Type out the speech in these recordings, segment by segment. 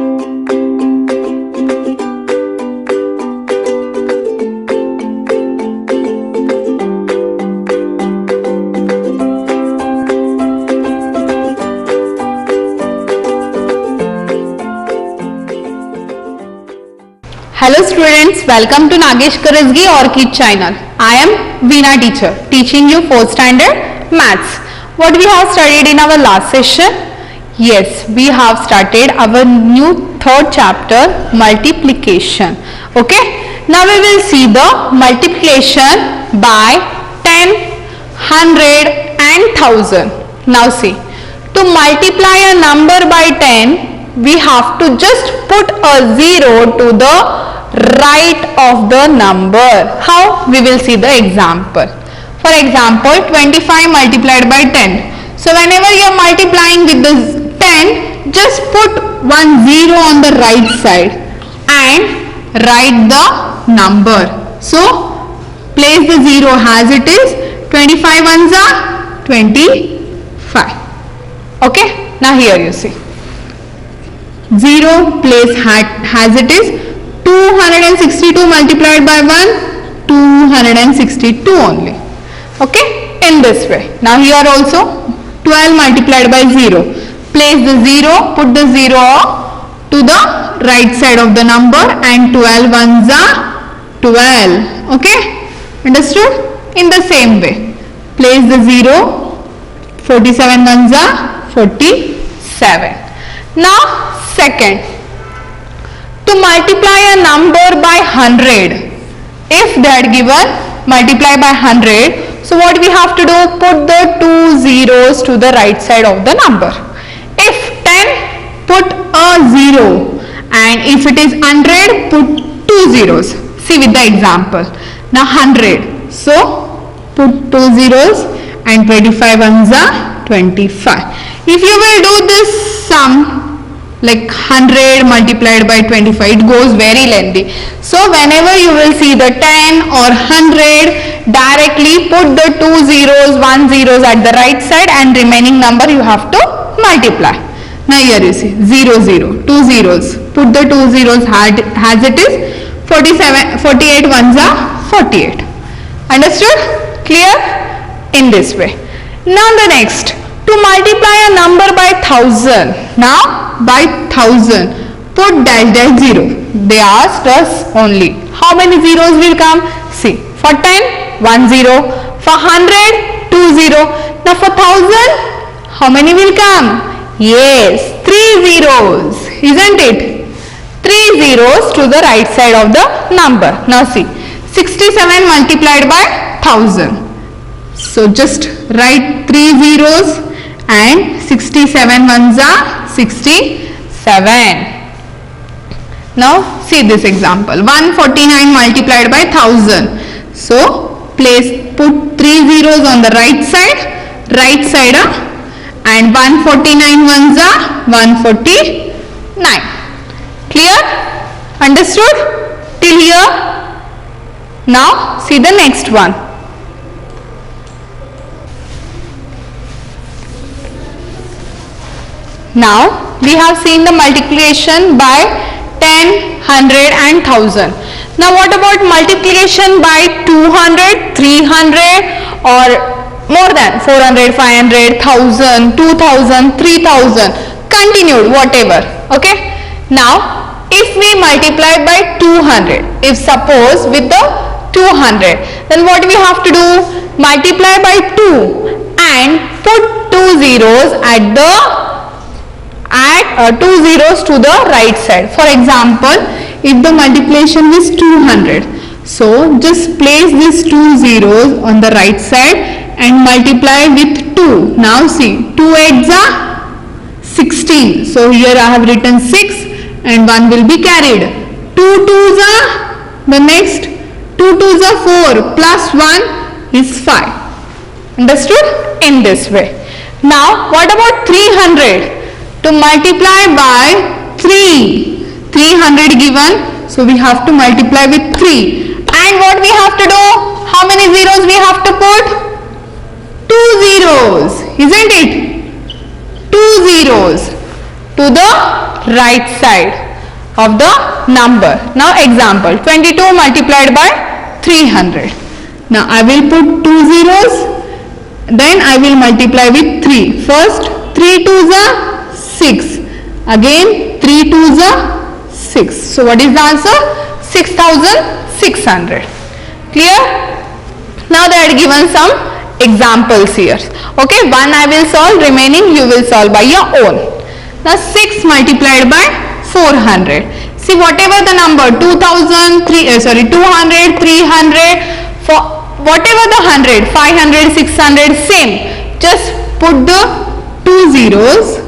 Hello students, welcome to Nagesh Karazgi Orchid channel. I am Veena teacher teaching you 4th standard maths. What we have studied in our last session? Yes, we have started our new 3rd chapter, multiplication. Okay, now we will see the multiplication by 10, 100 and 1000. Now see, to multiply a number by 10, we have to just put a 0 to the right of the number. How? We will see the example. For example, 25 multiplied by 10. So whenever you are multiplying with the 10, just put one 0 on the right side and write the number. So place the 0 as it is. 25 ones are 25. Okay, now here you see 0 place as it is. 262 multiplied by 1, 262 only. Okay, in this way. Now here also 12 multiplied by 0. Place the 0, put the 0 to the right side of the number and 12 ones are 12. Okay, understood? In the same way, place the 0, 47 ones are 47. Now second, to multiply a number by 100, if they are given multiply by 100, so what we have to do? Put the 2 zeros to the right side of the number. If 10, put a 0, and if it is 100, put 2 zeros. See with the example. Now 100, so put 2 zeros and 25 ones are 25. If you will do this sum, like 100 multiplied by 25, it goes very lengthy. So whenever you will see the 10 or 100, directly put the 2 zeros, 1 zeros at the right side and remaining number you have to multiply. Now here you see 0, 0, 2 zeros. Put the 2 zeros as it is. 48 ones are 48. Understood? Clear? In this way. Now the next, to multiply a number by 1000. Now by 1000, put dash dash 0. They asked us only how many zeros will come. See, for 10, 1 0. For 100, 2 0. Now for 1000, how many will come? Yes, 3 zeros, isn't it? 3 zeros to the right side of the number. Now see, 67 multiplied by 1000. So just write 3 zeros and 67 ones are 67. Now see this example, 149 multiplied by 1000. So put 3 zeros on the right side up, and 149 ones are 149. Clear? Understood? Till here? Now see the next one. Now we have seen the multiplication by 10, 100 and 1000. Now what about multiplication by 200, 300 or more than 400, 500, 1000, 2000, 3000, continued, whatever. Okay. Now if we multiply by 200, if suppose with the 200, then what we have to do? Multiply by 2 and put 2 zeros at 2 zeros to the right side. For example, if the multiplication is 200, so just place these 2 zeros on the right side and multiply with 2. Now see, 2 8s are 16. So here I have written 6 and 1 will be carried. 2 2s are the next. 2 2s are 4 plus 1 is 5. Understood? In this way. Now what about 300? To multiply by 3, 300 given, so we have to multiply with 3. And what we have to do? How many zeros we have to put? 2 zeros, isn't it? 2 zeros to the right side of the number. Now example, 22 multiplied by 300. Now I will put 2 zeros, then I will multiply with 3. First 3 2s are 6, again 3 2s are 6. So what is the answer? 6600. Clear? Now they are given some examples here. Okay, one I will solve, remaining you will solve by your own. Now 6 multiplied by 400. See, whatever the number 200, 300, for whatever the 100, 500, 600, same. Just put the 2 zeros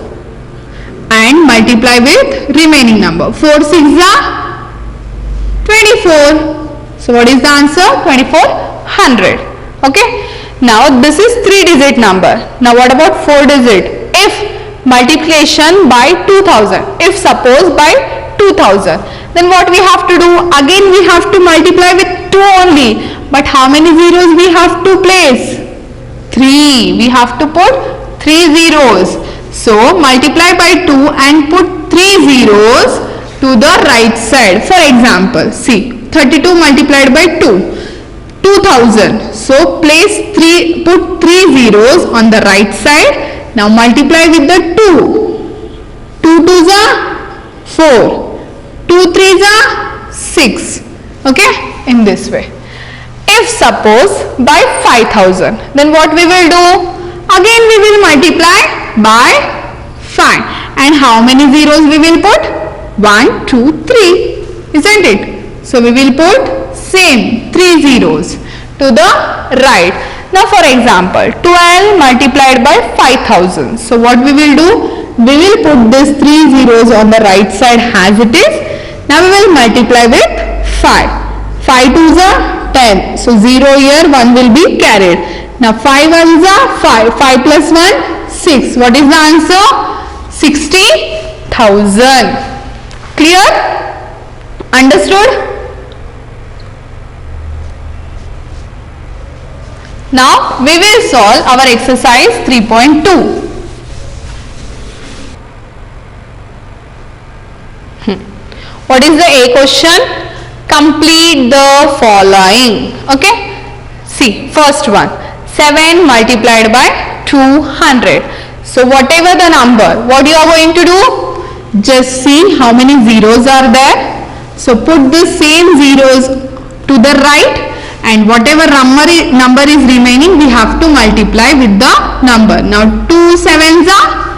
and multiply with remaining number. 4 6 are 24. So what is the answer? 2400. Okay. Now this is 3-digit number. Now what about 4-digit? If multiplication by 2000, if suppose by 2000, then what we have to do? Again we have to multiply with 2 only. But how many zeros we have to place? 3. We have to put 3 zeros. So multiply by 2 and put 3 zeros to the right side. For example, see, 32 multiplied by 2, 2000. So place 3, put 3 zeros on the right side. Now multiply with the 2. 2 2s are 4. 2 3s are 6. Okay, in this way. If suppose by 5000, then what we will do? Again we will multiply by 5. And how many zeros we will put? 1 2 3, isn't it? So we will put same 3 zeros to the right. Now for example, 12 multiplied by 5000. So what we will do? We will put these 3 zeros on the right side as it is. Now we will multiply with 5. 5 2s are 10. So 0 here, 1 will be carried. Now 5 1s are 5. 5 plus 1, 6. What is the answer? 60,000. Clear? Understood? Now we will solve our exercise 3.2. What is the A question? Complete the following. Okay. See, first one, 7 multiplied by 200. So whatever the number, what you are going to do? Just see how many zeros are there. So put the same zeros to the right, and whatever number is remaining, we have to multiply with the number. Now 2 7s are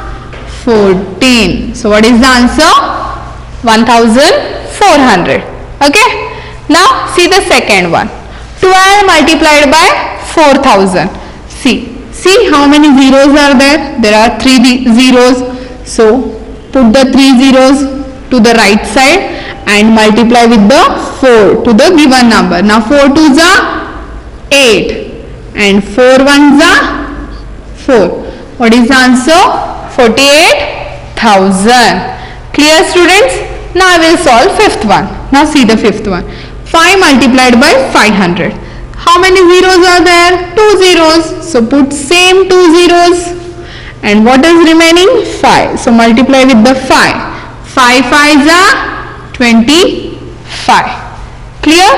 14. So what is the answer? 1400. Okay. Now see the second one. 12 multiplied by 4000. See how many zeros are there? There are 3 zeros. So put the 3 zeros to the right side and multiply with the 4 to the given number. Now 4 2s are 8 and 4 1s are 4. What is the answer? 48,000. Clear, students? Now I will solve fifth one. Now see the fifth one. 5 multiplied by 500. How many zeros are there? 2 zeros. So put same 2 zeros. And what is remaining? 5. So multiply with the 5. 5 5s are 25. Clear?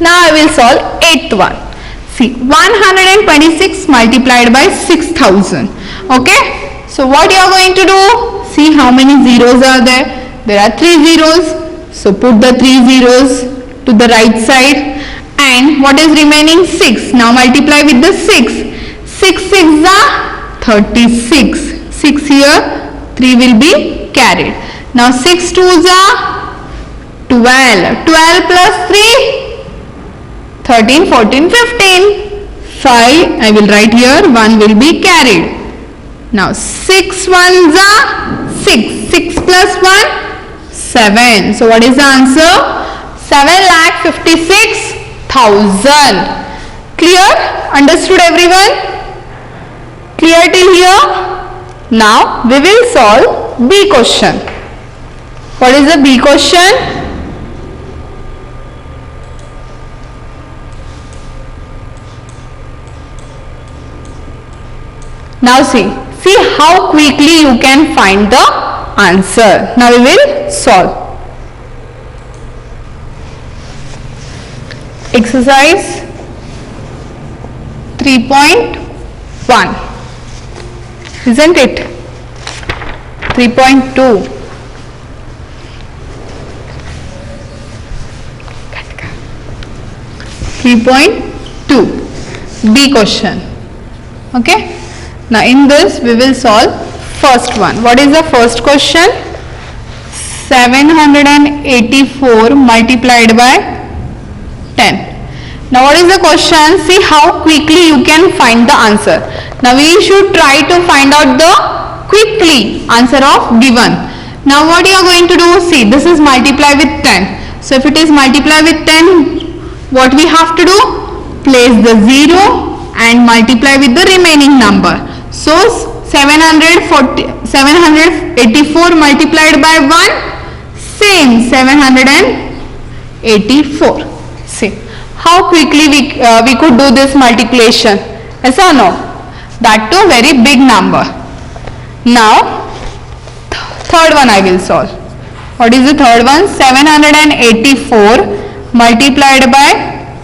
Now I will solve 8th one. See, 126 multiplied by 6000. Okay? So what you are going to do? See how many zeros are there? There are 3 zeros. So put the 3 zeros to the right side. And what is remaining? 6. Now multiply with the 6. 6 6s are 36. 6 here, 3 will be carried. Now 6 2s are 12. 12 plus 3, 13, 14, 15. 5, I will write here, 1 will be carried. Now 6 1s are 6. 6 plus 1, 7. So what is the answer? 7,56,000. Clear? Understood everyone? Clear till here? Now we will solve B question. What is the B question? Now see how quickly you can find the answer. Now we will solve. Exercise 3.1, isn't it? 3.2. 3.2 B question. Okay. Now in this we will solve first one. What is the first question? 784 multiplied by 10. Now what is the question? See how quickly you can find the answer. Now we should try to find out the quickly answer of given. Now what you are going to do? See, this is multiply with 10. So if it is multiply with 10, what we have to do? Place the 0 and multiply with the remaining number. So 784 multiplied by 1, same 784. See how quickly we could do this multiplication. Yes or no? That too very big number. Now third one I will solve. What is the third one? 784 multiplied by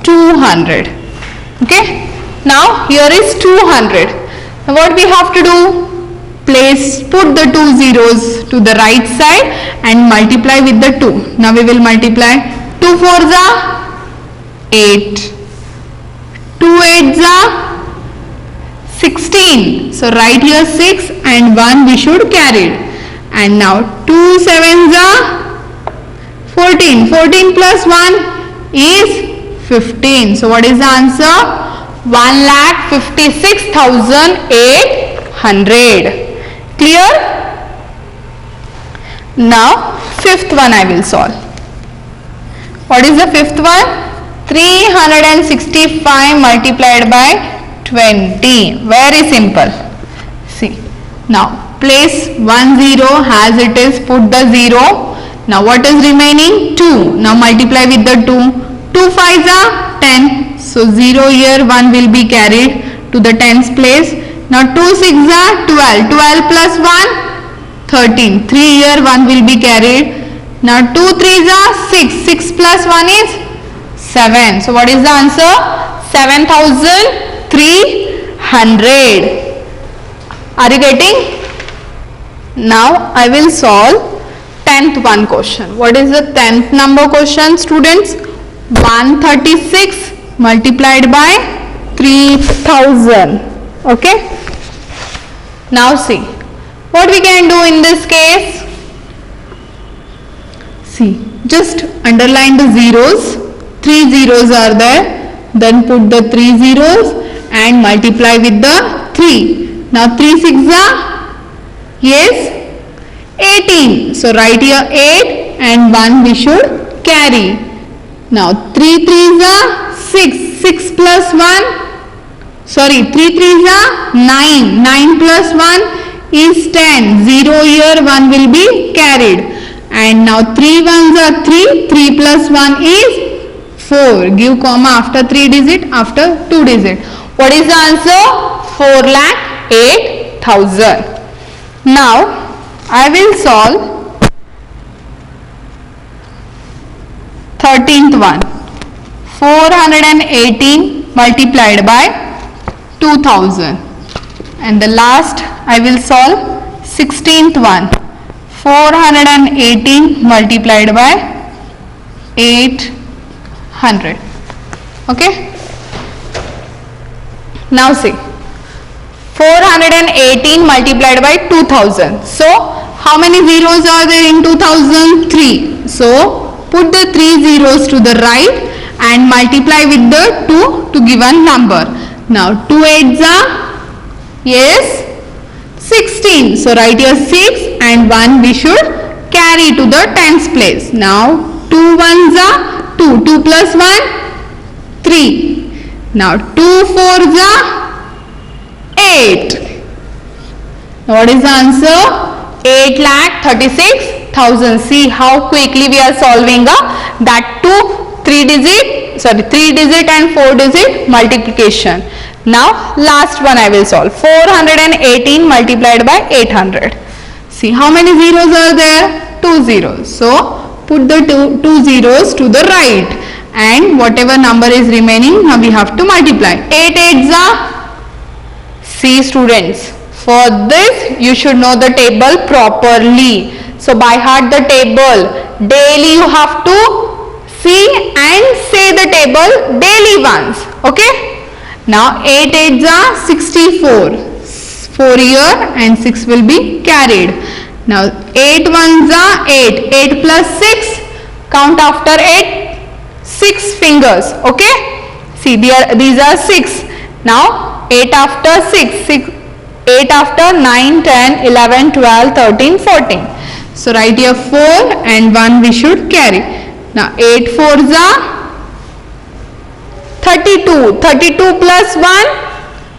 200. Okay. Now here is 200. Now what we have to do? Put the two zeros to the right side and multiply with the 2. Now we will multiply. 2 4s are 8. 2 8s are 16. So write here 6 and 1 we should carry it. And now 2 7s are 14. 14 plus 1 is 15. So what is the answer? 1,56,800. Clear? Now fifth one I will solve. What is the fifth one? 365 multiplied by 20. Very simple. See. Now place 1 0 as it is. Put the 0. Now what is remaining? 2. Now multiply with the 2. 2 5s are 10. So 0 here 1 will be carried to the tens place. Now 2 6s are 12. 12 plus 1 13. 3 here 1 will be carried. Now 2 3s are 6. 6 plus 1 is 7. So what is the answer? 7,300. Are you getting? Now I will solve 10th one question. What is the 10th number question, students? 136 multiplied by 3000. Okay. Now see what we can do in this case. See, just underline the zeros. 3 zeros are there. Then put the 3 zeros and multiply with the 3. Now 3 6s are, yes, 18. So write here 8 and 1 we should carry. Now 3 3s are 6. 6 plus 1, sorry, 3 3s are 9. 9 plus 1 is 10. 0 here 1 will be carried. And now 3 1s are 3. 3 plus 1 is 4. Give comma after 3 digit, after 2 digit. What is the answer? 4,08,000. Now I will solve 13th one. 418 multiplied by 2000. And the last I will solve 16th one. 418 multiplied by 800. Okay. Now see, 418 multiplied by 2000. So how many zeros are there in 2000? 3. So put the 3 zeros to the right and multiply with the 2 to given number. Now 2 8s are, yes, 16. So write here 6 and 1 we should carry to the tens place. Now 2 1s are 2. 2 plus 1, 3. Now 2 4s are 8. Now what is the answer? 8,36,000. See how quickly we are solving that 3 digit and 4 digit multiplication. Now last one I will solve. 418 multiplied by 800. See how many zeros are there? 2 zeros. So put the two zeros to the right, and whatever number is remaining, now we have to multiply. 8 8s are. See students, for this you should know the table properly. So by heart the table. Daily you have to see and say the table daily once. Okay. Now 8 8s are 64. 4 here and 6 will be carried. Now 8 1s are 8. 8 plus 6. Count after 8. 6 fingers. Okay. See these are 6. Now 8 after 6. 8 after 9, 10, 11, 12, 13, 14. So write here 4 and 1 we should carry. Now 8 4s are 32. 32 plus 1,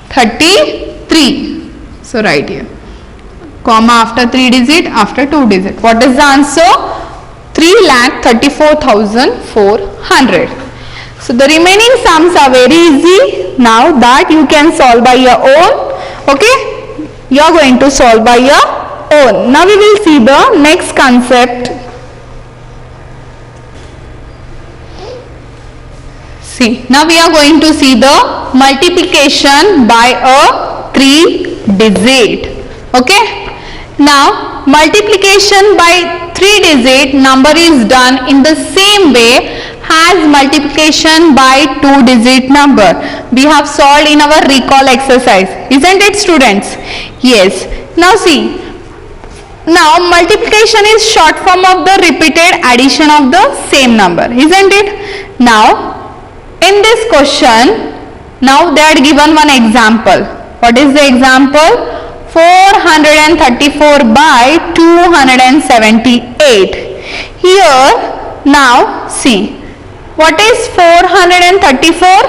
33. So write here. Comma after 3 digit, after 2 digit. What is the answer? 3,34,400. So the remaining sums are very easy. Now that you can solve by your own. Okay. You are going to solve by your own. Now we will see the next concept. See, now we are going to see the multiplication by a 3 digit. Okay. Now multiplication by 3 digit number is done in the same way as multiplication by 2 digit number. We have solved in our recall exercise, isn't it students? Yes. Now see, now multiplication is short form of the repeated addition of the same number, isn't it? Now in this question, now they are given one example. What is the example? 434 by 278. Here now see, what is 434?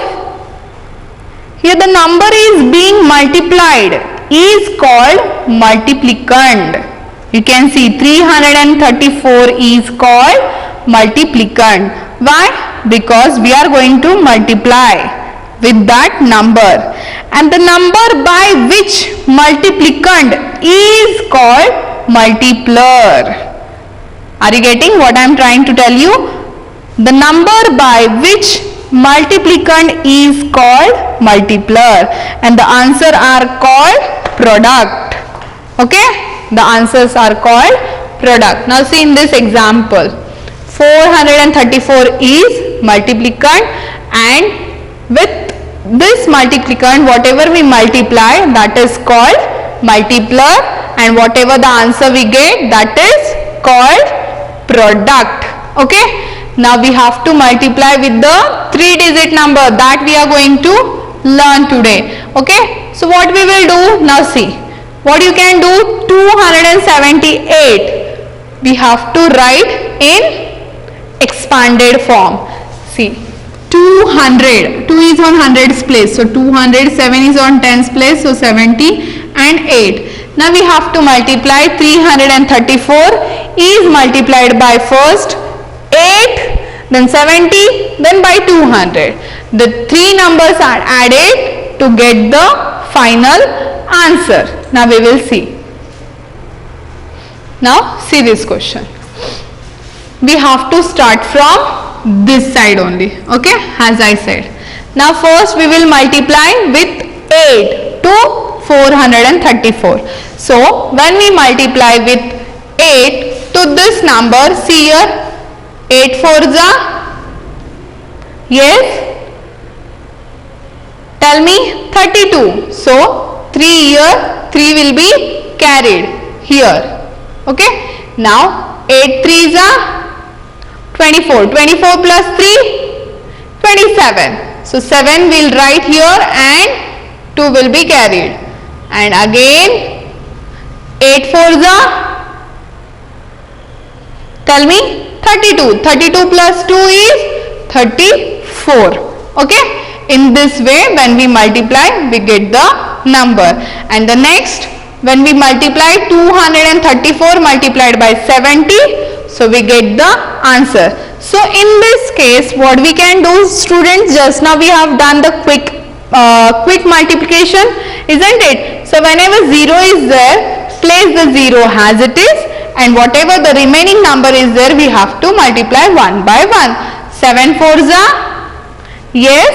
Here the number is being multiplied is called multiplicand. You can see 334 is called multiplicand. Why? Because we are going to multiply with that number, and the number by which multiplicand is called multiplier. Are you getting what I am trying to tell you? The number by which multiplicand is called multiplier, and the answer are called product. Okay, the answers are called product. Now see in this example, 434 is multiplicand, and with this multiplicand whatever we multiply, that is called multiplier, and whatever the answer we get, that is called product. Okay. Now we have to multiply with the 3 digit number that we are going to learn today. Okay. So what we will do? Now see, what you can do? 278 we have to write in expanded form. See, 200, 2 is on hundreds place, so 200, 7 is on tens place, so 70 and 8. Now we have to multiply. 334 is multiplied by first 8, then 70, then by 200. The 3 numbers are added to get the final answer. Now we will see. Now see this question. We have to start from this side only. Okay, as I said. Now first we will multiply with 8 to 434. So when we multiply with 8 to this number, see here, 8 4s are, yes, tell me, 32. So 3 here, 3 will be carried here. Okay. Now 8 3s are 24. 24 plus 3, 27. So 7 will write here and 2 will be carried. And again 8 4s are, tell me, 32. 32 plus 2 is 34. Okay. In this way when we multiply we get the number. And the next, when we multiply 234 multiplied by 70, so we get the answer. So in this case what we can do, students, just now we have done the quick multiplication, isn't it? So whenever 0 is there, place the 0 as it is, and whatever the remaining number is there, we have to multiply 1 by 1. 7 4s are, yes,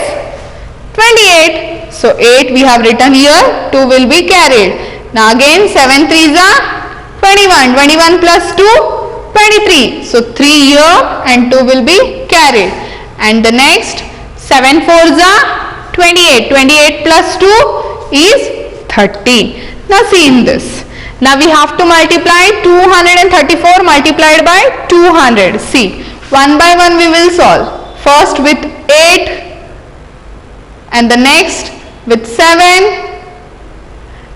28. So 8 we have written here, 2 will be carried. Now again 7 3s are 21. 21 plus 2, 23. So 3 here and 2 will be carried. And the next 7 4s are 28. 28 plus 2 is 30. Now see in this. Now we have to multiply 234 multiplied by 200. See, one by one we will solve. First with 8 and the next with 7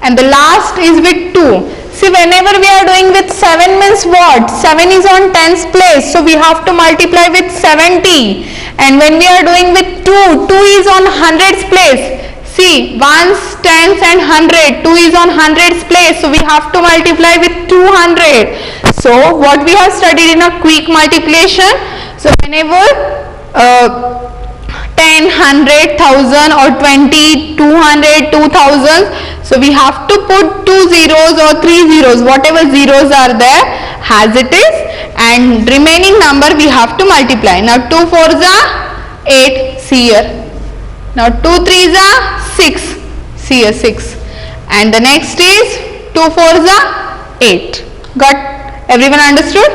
and the last is with 2. See, whenever we are doing with 7 means what? 7 is on tens place, so we have to multiply with 70. And when we are doing with 2, 2 is on hundreds place. See, ones, tens and 100. 2 is on hundreds place, so we have to multiply with 200. So what we have studied in a quick multiplication. So whenever 10, 100, 1000 or 20, 200, 2000. So we have to put 2 zeros or 3 zeros, whatever zeros are there as it is, and remaining number we have to multiply. Now 2 4s are 8, see here. Now 2 3s are 6, see here 6. And the next is 2 4s are 8. Got everyone understood?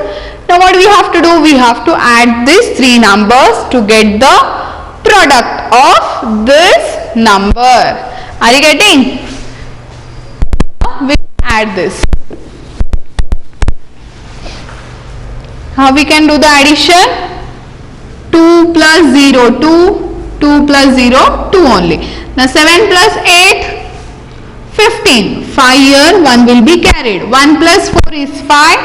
Now what we have to do? We have to add these 3 numbers to get the product of this number. Are you getting? We add this. How we can do the addition? 2 plus 0, 2. 2 plus 0, 2 only. Now 7 plus 8, 15. 5 here, 1 will be carried. 1 plus 4 is 5.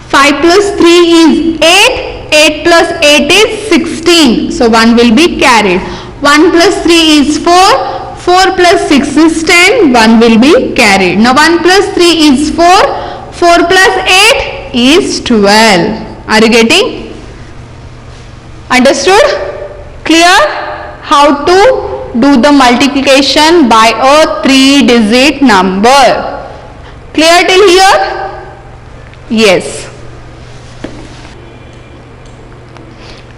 5 plus 3 is 8. 8 plus 8 is 16. So 1 will be carried. 1 plus 3 is 4. 4 plus 6 is 10. 1 will be carried. Now 1 plus 3 is 4. 4 plus 8 is 12. Are you getting? Understood? Clear? How to do the multiplication by a 3-digit number. Clear till here? Yes.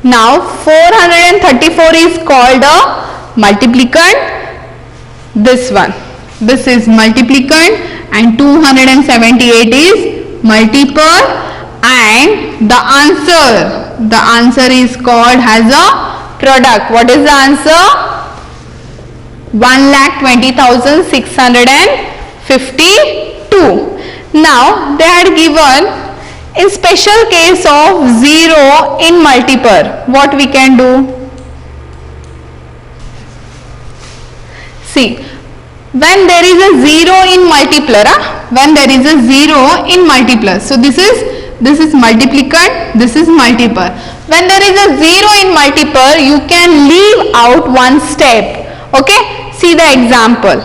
Now 434 is called a multiplicand. This one. This is multiplicand and 278 is multiple, and the answer is called as a product. What is the answer? 1,20,652. Now they had given in special case of 0 in multiple. What we can do? See, when there is a 0 in multipler, when there is a 0 in multipler, so this is multiplicand, this is multiple. When there is a 0 in multiple, you can leave out one step. Okay, see the example.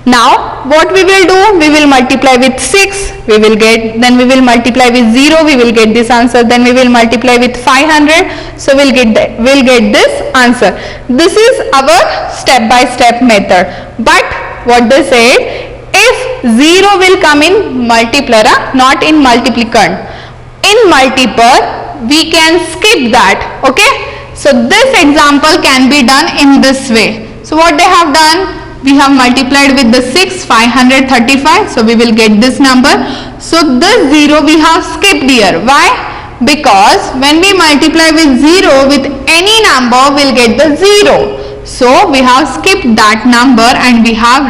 Now what we will do? We will multiply with 6, then we will multiply with 0, we will get this answer. Then we will multiply with 500, so we'll get this answer. This is our step by step method. But what they say, if 0 will come in multipler, not in multiplicand, in multiple we can skip that. Okay, so this example can be done in this way. So what they have done, we have multiplied with the 6, 535, so we will get this number. So this 0 we have skipped here. Why? Because when we multiply with 0 with any number, we'll get the 0. So we have skipped that number and we have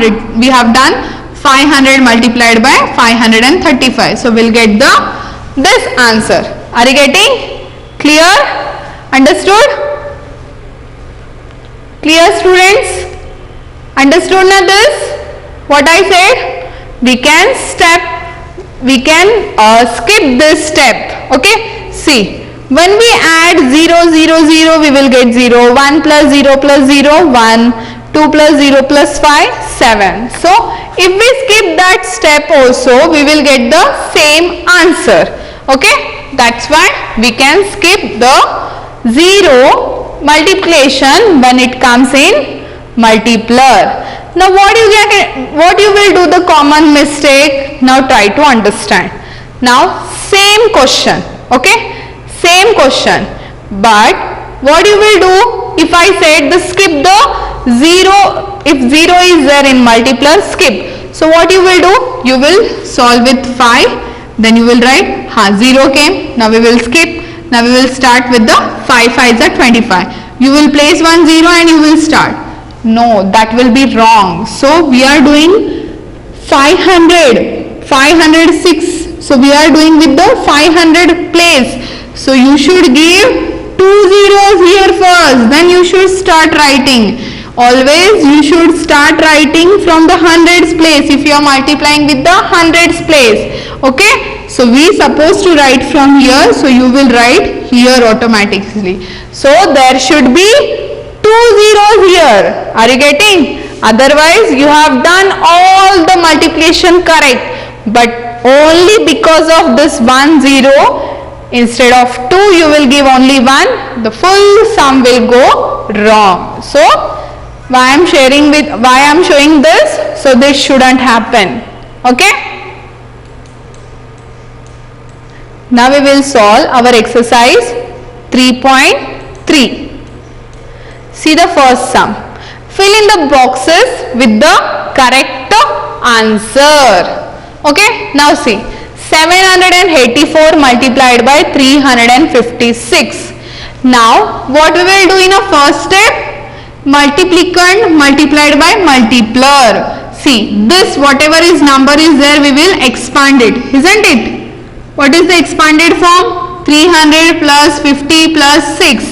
done 500 multiplied by 535. So we'll get this answer. Are you getting? Clear? Understood? Clear, students? Understood now this? What I said? We can skip this step. Okay? See, when we add 0, 0, 0, we will get 0. 1 plus 0 plus 0, 1. 2 plus 0 plus 5, 7. So, if we skip that step also, we will get the same answer. Okay? That's why we can skip the 0 multiplication when it comes in multipler. Now what you will do the common mistake? Now try to understand. Now same question, okay? Same question, but what you will do if I said the skip the 0, if 0 is there in multiplier, skip. So what you will do? You will solve with 5, then you will write 0 came, now we will skip, now we will start with the 5 5s are 25. You will place 1 0 and you will start. No, that will be wrong. So we are doing 500, 506. So we are doing with the 500 place. So you should give 2 zeros here first, then you should start writing. Always you should start writing from the hundreds place if you are multiplying with the hundreds place. Okay, so we supposed to write from here, so you will write here automatically. So there should be 2 zeros here. Are you getting? Otherwise you have done all the multiplication correct, but only because of this 1 0, instead of 2 you will give only 1, the full sum will go wrong. So why I am showing this? So this shouldn't happen. Okay? Now we will solve our exercise 3.3. See the first sum. Fill in the boxes with the correct answer. Okay? Now see. 784 multiplied by 356. Now what we will do in a first step? Multiplicand multiplied by multiplier. See, this whatever is number is there, we will expand it, isn't it? What is the expanded form? 300 plus 50 plus 6.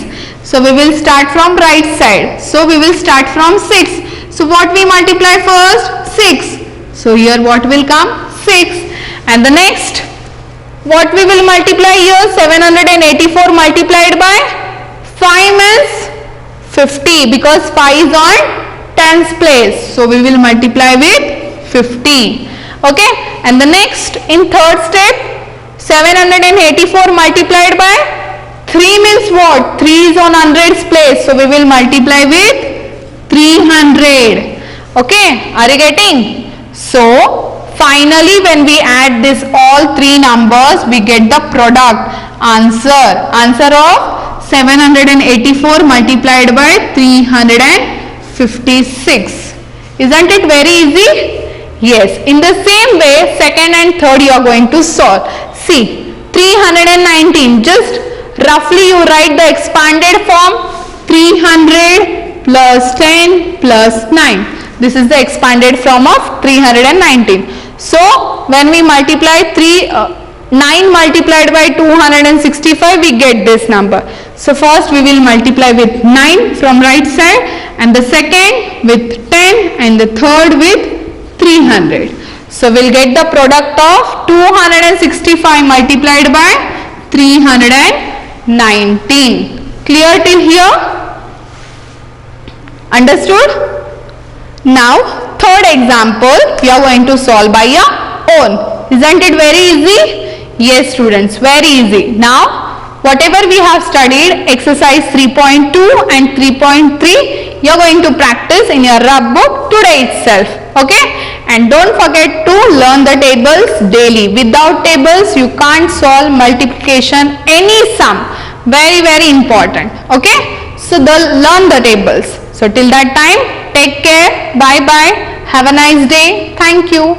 So we will start from right side. So we will start from 6. So what we multiply first? 6. So here what will come? 6. And the next, what we will multiply here? 784 multiplied by 5 means 50, because 5 is on tens place. So we will multiply with 50. Okay. And the next, in third step, 784 multiplied by 3 means what? 3 is on hundreds place. So we will multiply with 300. Okay. Are you getting? So finally when we add this all three numbers, we get the product answer. Answer of 784 multiplied by 356. Isn't it very easy? Yes. In the same way, second and third you are going to solve. See, 319. Just roughly you write the expanded form. 300 plus 10 plus 9. This is the expanded form of 319. So when we multiply 9 multiplied by 265, we get this number. So first we will multiply with 9 from right side, and the second with 10, and the third with 300. So we'll get the product of 265 multiplied by 319. Clear till here? Understood? Now third example we are going to solve by your own. Isn't it very easy? Yes students, very easy. Now whatever we have studied, exercise 3.2 and 3.3, you are going to practice in your rough book today itself. Okay? And don't forget to learn the tables daily. Without tables you can't solve multiplication, any sum. Very very important. Okay? So learn the tables. So till that time, take care. Bye bye. Have a nice day. Thank you.